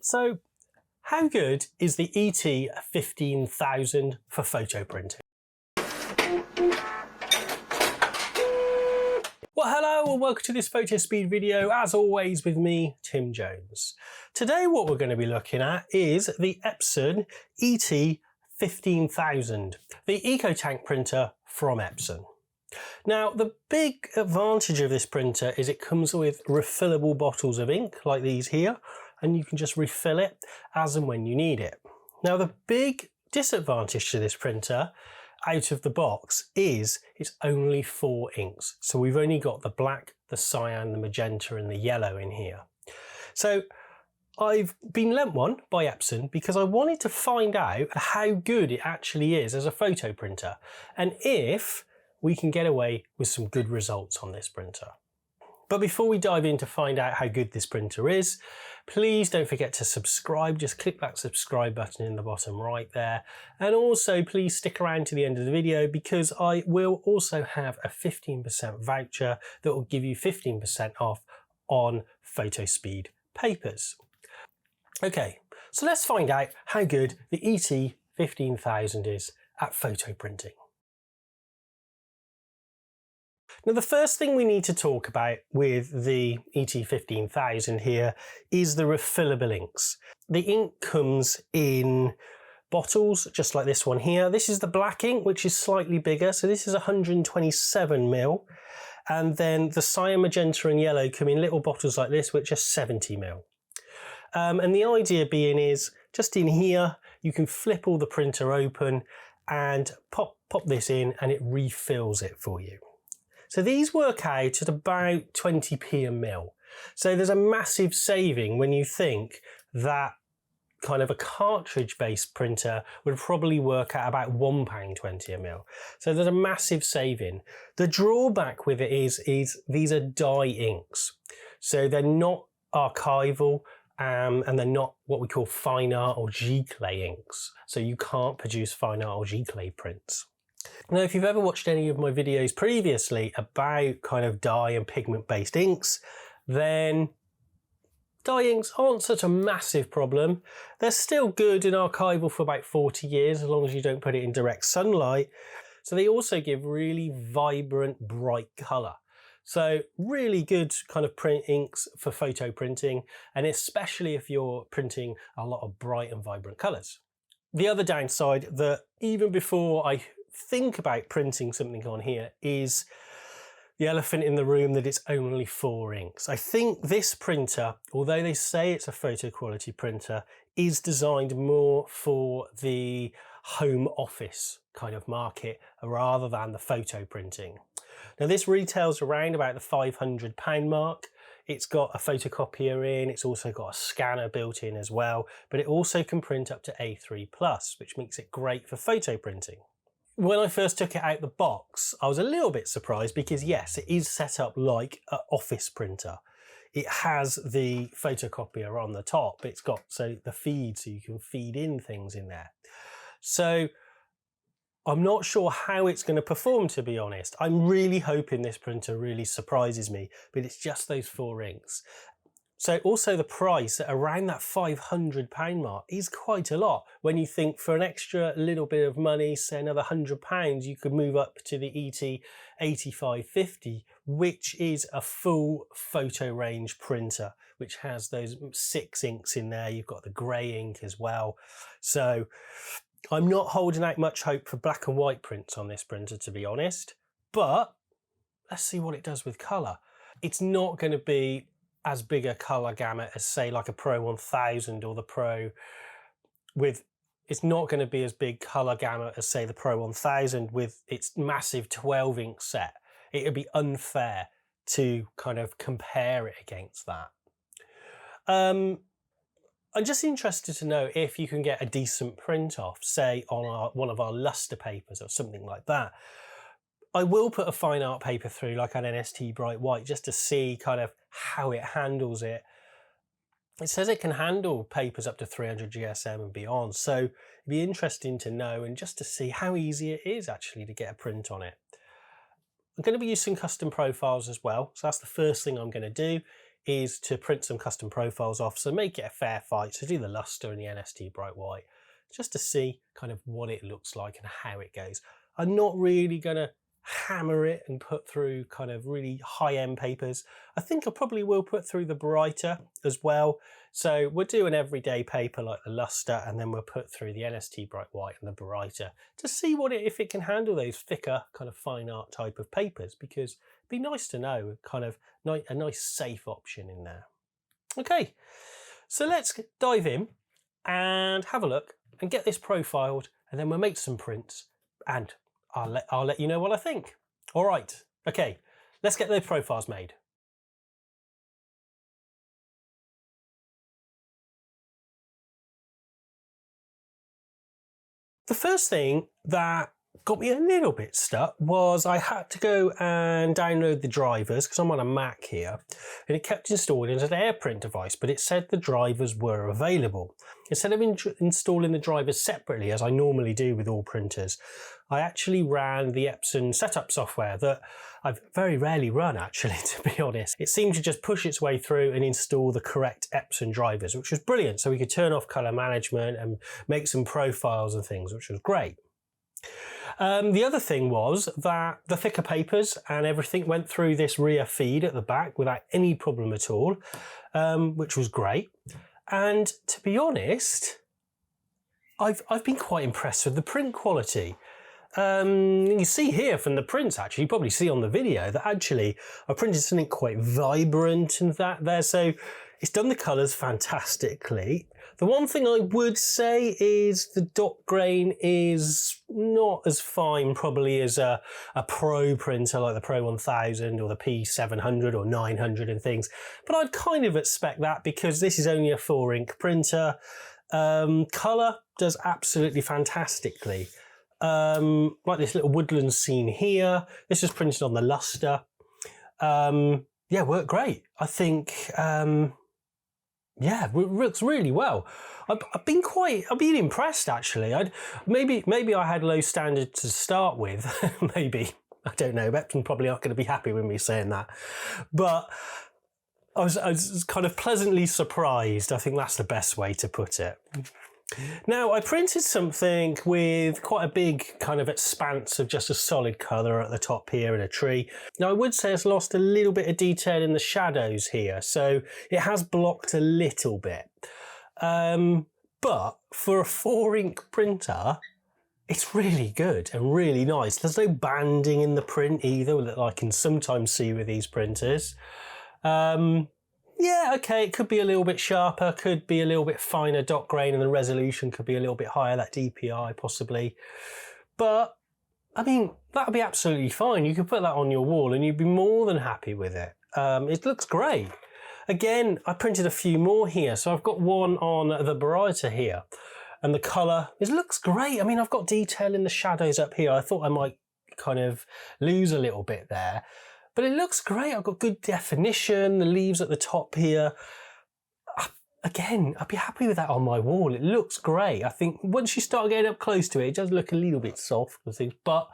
So, how good is the ET-15000 for photo printing? Well, hello and welcome to this Fotospeed video, as always with me, Tim Jones. Today what we're going to be looking at is the Epson ET-15000, the eco-tank printer from Epson. Now, the big advantage of this printer is it comes with refillable bottles of ink like these here, and you can just refill it as and when you need it. Now, the big disadvantage to this printer out of the box is it's only 4 inks. So we've only got the black, the cyan, the magenta and the yellow in here. So I've been lent one by Epson because I wanted to find out how good it actually is as a photo printer and if we can get away with some good results on this printer. But before we dive in to find out how good this printer is, please don't forget to subscribe. Just click that subscribe button in the bottom right there. And also please stick around to the end of the video because I will also have a 15% voucher that will give you 15% off on Fotospeed papers. Okay, so let's find out how good the ET-15000 is at photo printing. Now, the first thing we need to talk about with the ET-15000 here is the refillable inks. The ink comes in bottles, just like this one here. This is the black ink, which is slightly bigger. So this is 127ml. And then the cyan, magenta and yellow come in little bottles like this, which are 70ml. And the idea being is just in here, you can flip all the printer open and pop this in and it refills it for you. So these work out at about 20p a mil. So there's a massive saving when you think that kind of a cartridge-based printer would probably work at about £1.20 a mil. So there's a massive saving. The drawback with it is these are dye inks. So they're not archival and they're not what we call fine art or G-clay inks. So you can't produce fine art or G-clay prints. Now, if you've ever watched any of my videos previously about kind of dye and pigment based inks, then dye inks aren't such a massive problem. They're still good and archival for about 40 years as long as you don't put it in direct sunlight. So they also give really vibrant, bright colour. So really good kind of print inks for photo printing, and especially if you're printing a lot of bright and vibrant colours. The other downside that even before I think about printing something on here is the elephant in the room that it's only 4 inks. I think this printer, although they say it's a photo quality printer, is designed more for the home office kind of market rather than the photo printing. Now this retails around about the £500 mark. It's got a photocopier in, it's also got a scanner built in as well, but it also can print up to A3+, which makes it great for photo printing. When I first took it out the box, I was a little bit surprised because yes, it is set up like an office printer. It has the photocopier on the top. It's got the feed, so you can feed in things in there. So I'm not sure how it's going to perform, to be honest. I'm really hoping this printer really surprises me, but it's just those 4 inks. So also the price at around that £500 mark is quite a lot. When you think for an extra little bit of money, say another £100, you could move up to the ET-8550, which is a full photo range printer, which has those 6 inks in there. You've got the grey ink as well. So I'm not holding out much hope for black and white prints on this printer, to be honest, but let's see what it does with colour. It's not going to be as big a colour gamut as say like a Pro 1000 or the Pro it's not going to be as big colour gamut as say the Pro 1000 with its massive 12 ink set. It would be unfair to kind of compare it against that. I'm just interested to know if you can get a decent print off, say on one of our luster papers or something like that. I will put a fine art paper through like an NST Bright White just to see kind of how it handles it. It says it can handle papers up to 300 GSM and beyond, so it'd be interesting to know and just to see how easy it is actually to get a print on it. I'm going to be using custom profiles as well, so that's the first thing I'm going to do is to print some custom profiles off, so make it a fair fight. So do the luster and the NST bright white, just to see kind of what it looks like and how it goes. I'm not really going to hammer it and put through kind of really high-end papers. I think I probably will put through the brighter as well. So we'll do an everyday paper like the luster, and then we'll put through the NST bright white and the brighter to see if it can handle those thicker kind of fine art type of papers, because it'd be nice to know kind of a nice safe option in there. Okay, so let's dive in and have a look and get this profiled, and then we'll make some prints and I'll let you know what I think. All right, okay, let's get those profiles made. The first thing that got me a little bit stuck was I had to go and download the drivers because I'm on a Mac here, and it kept installing as an AirPrint device, but it said the drivers were available. Instead of installing the drivers separately, as I normally do with all printers, I actually ran the Epson setup software that I've very rarely run, actually, to be honest. It seemed to just push its way through and install the correct Epson drivers, which was brilliant. So we could turn off color management and make some profiles and things, which was great. The other thing was that the thicker papers and everything went through this rear feed at the back without any problem at all, which was great. And to be honest, I've been quite impressed with the print quality. You see here from the prints, actually, you probably see on the video that actually I printed something quite vibrant and that there, so it's done the colours fantastically. The one thing I would say is the dot grain is not as fine probably as a Pro printer like the Pro 1000 or the P700 or 900 and things, but I'd kind of expect that because this is only a 4-ink printer. Colour does absolutely fantastically. Like this little woodland scene here. This was printed on the luster. Yeah, worked great. I think, yeah, it works really well. I've been impressed actually. Maybe I had low standards to start with. Maybe, I don't know. Epson probably aren't going to be happy with me saying that, but I was kind of pleasantly surprised. I think that's the best way to put it. Now, I printed something with quite a big kind of expanse of just a solid colour at the top here in a tree. Now, I would say it's lost a little bit of detail in the shadows here, so it has blocked a little bit. But for a 4-ink printer, it's really good and really nice. There's no banding in the print either that I can sometimes see with these printers. Yeah, okay, it could be a little bit sharper, could be a little bit finer dot grain, and the resolution could be a little bit higher, that DPI possibly. But, I mean, that would be absolutely fine. You could put that on your wall and you'd be more than happy with it. It looks great. Again, I printed a few more here. So I've got one on the brighter here. And the colour, it looks great. I mean, I've got detail in the shadows up here. I thought I might kind of lose a little bit there. But it looks great. I've got good definition, the leaves at the top here. Again, I'd be happy with that on my wall. It looks great. I think once you start getting up close to it, it does look a little bit soft and things. But,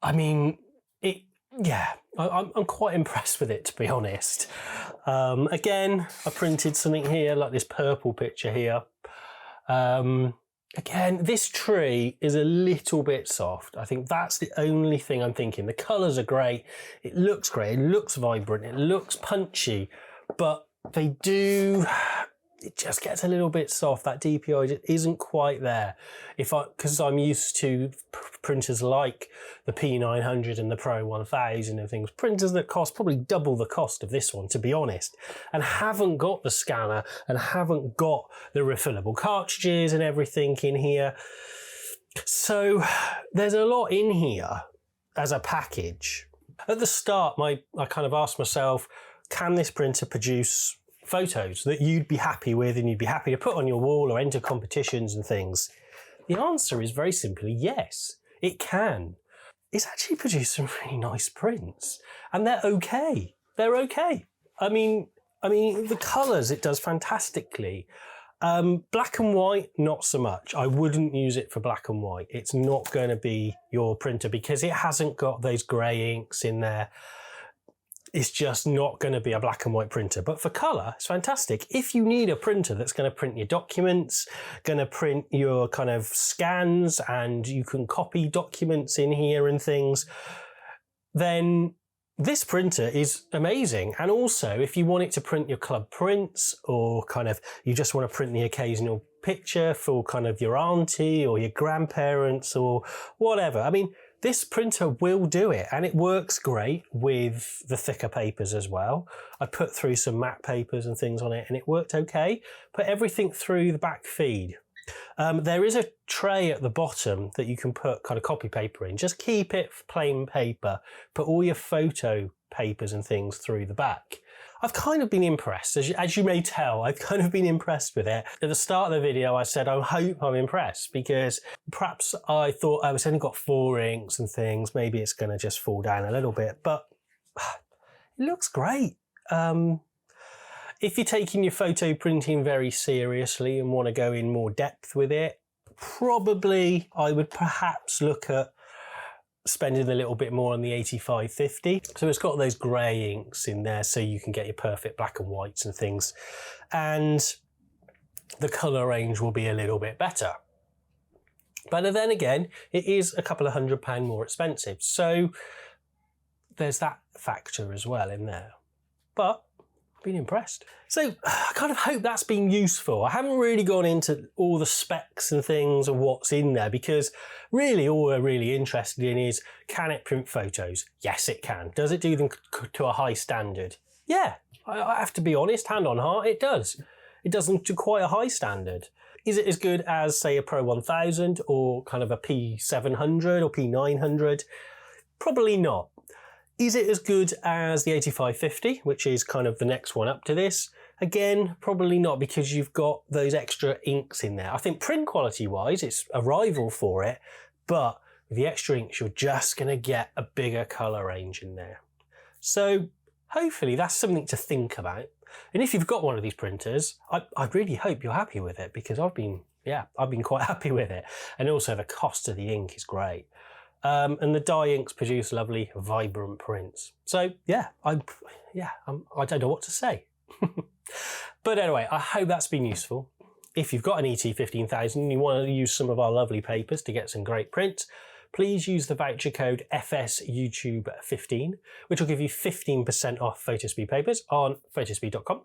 I mean, yeah, I'm quite impressed with it, to be honest. Again, I printed something here, like this purple picture here. Again, this tree is a little bit soft. I think that's the only thing I'm thinking. The colours are great. It looks great. It looks vibrant. It looks punchy. But it just gets a little bit soft. That DPI just isn't quite there. Because I'm used to printers like the P900 and the Pro 1000 and things, printers that cost probably double the cost of this one, to be honest, and haven't got the scanner and haven't got the refillable cartridges and everything in here. So there's a lot in here as a package. At the start, I kind of asked myself, can this printer produce photos that you'd be happy with and you'd be happy to put on your wall or enter competitions and things? The answer is very simply yes, it can. It's actually produced some really nice prints, and they're okay. They're okay. I mean, the colours it does fantastically. Black and white, not so much. I wouldn't use it for black and white. It's not going to be your printer because it hasn't got those grey inks in there. it's just not going to be a black and white printer. But for colour, it's fantastic. If you need a printer that's going to print your documents, going to print your kind of scans, and you can copy documents in here and things, then this printer is amazing. And also, if you want it to print your club prints, or kind of you just want to print the occasional picture for kind of your auntie or your grandparents or whatever, I mean, this printer will do it, and it works great with the thicker papers as well. I put through some matte papers and things on it and it worked okay. Put everything through the back feed. There is a tray at the bottom that you can put kind of copy paper in. Just keep it plain paper. Put all your photo papers and things through the back. I've kind of been impressed. As you may tell, I've kind of been impressed with it. At the start of the video, I said, I hope I'm impressed, because perhaps I thought I was only got 4 inks and things. Maybe it's going to just fall down a little bit, but it looks great. If you're taking your photo printing very seriously and want to go in more depth with it, probably I would perhaps look at spending a little bit more on the 8550. So it's got those grey inks in there so you can get your perfect black and whites and things. And the colour range will be a little bit better. But then again, it is a couple of £100 more expensive. So there's that factor as well in there. But been impressed. So I kind of hope that's been useful. I haven't really gone into all the specs and things and what's in there, because really all we're really interested in is, can it print photos? Yes, it can. Does it do them to a high standard? Yeah, I have to be honest, hand on heart, it does. It does them to quite a high standard. Is it as good as, say, a Pro 1000 or kind of a P700 or P900? Probably not. Is it as good as the 8550, which is kind of the next one up to this? Again, probably not, because you've got those extra inks in there. I think print quality wise, it's a rival for it, but with the extra inks, you're just going to get a bigger colour range in there. So hopefully that's something to think about. And if you've got one of these printers, I really hope you're happy with it, because I've been quite happy with it. And also the cost of the ink is great. And the dye inks produce lovely, vibrant prints. So yeah, I don't know what to say. But anyway, I hope that's been useful. If you've got an ET-15000 and you want to use some of our lovely papers to get some great prints, please use the voucher code FSYouTube15, which will give you 15% off Fotospeed papers on photospeed.com.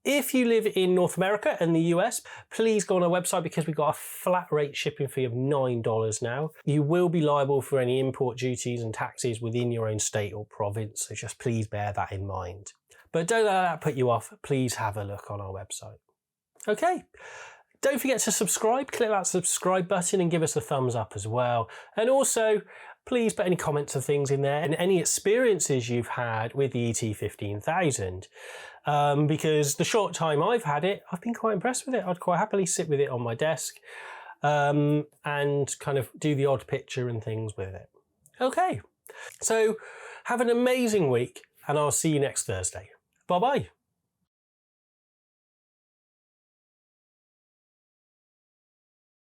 If you live in North America and the US, please go on our website, because we've got a flat rate shipping fee of $9 now. You will be liable for any import duties and taxes within your own state or province, so just please bear that in mind. But don't let that put you off. Please have a look on our website. Okay. Don't forget to subscribe. Click that subscribe button and give us a thumbs up as well. And also, please put any comments and things in there and any experiences you've had with the ET-15000. Because the short time I've had it, I've been quite impressed with it. I'd quite happily sit with it on my desk and kind of do the odd picture and things with it. Okay, so have an amazing week, and I'll see you next Thursday. Bye-bye.